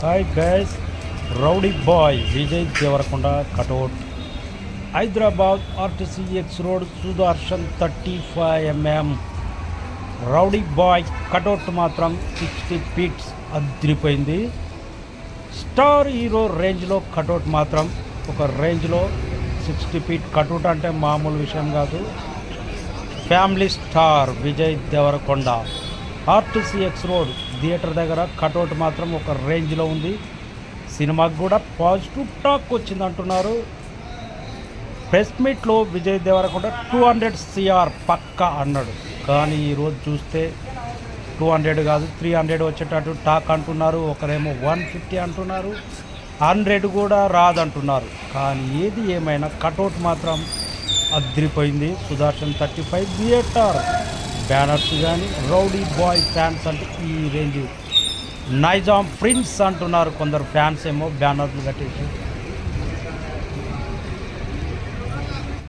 Hi guys, rowdy boy Vijay Deverakonda cutout Hyderabad RTC X road Sudarshan 35mm. Rowdy boy cutout మాత్రం 60 feets అదిరిపోయింది. Star hero రేంజ్లో cutout మాత్రం ఒక రేంజ్లో 60 ఫీట్ కటౌట్ అంటే మామూలు విషయం కాదు. Family star Vijay Deverakonda RTC X road theatre దగ్గర కటౌట్ మాత్రం ఒక రేంజ్లో ఉంది. సినిమాకి కూడా పాజిటివ్ టాక్ వచ్చింది అంటున్నారు. ప్రెస్ మీట్లో విజయ్ దేవరకొండ 200 CR పక్కా అన్నాడు. కానీ ఈరోజు చూస్తే 200 కాదు 300 వచ్చేటట్టు టాక్ అంటున్నారు. ఒకరేమో 150 అంటున్నారు, 100 కూడా రాదంటున్నారు. కానీ ఏది ఏమైనా కటౌట్ మాత్రం అదిరిపోయింది. సుదర్శన్ 35 థియేటర్ బ్యానర్స్ కానీ రౌడీ బాయ్ ఫ్యాన్స్ అంటే ఈ రేంజ్. నైజాం ప్రిన్స్ అంటున్నారు కొందరు ఫ్యాన్స్, ఏమో బ్యానర్లు కట్టేసి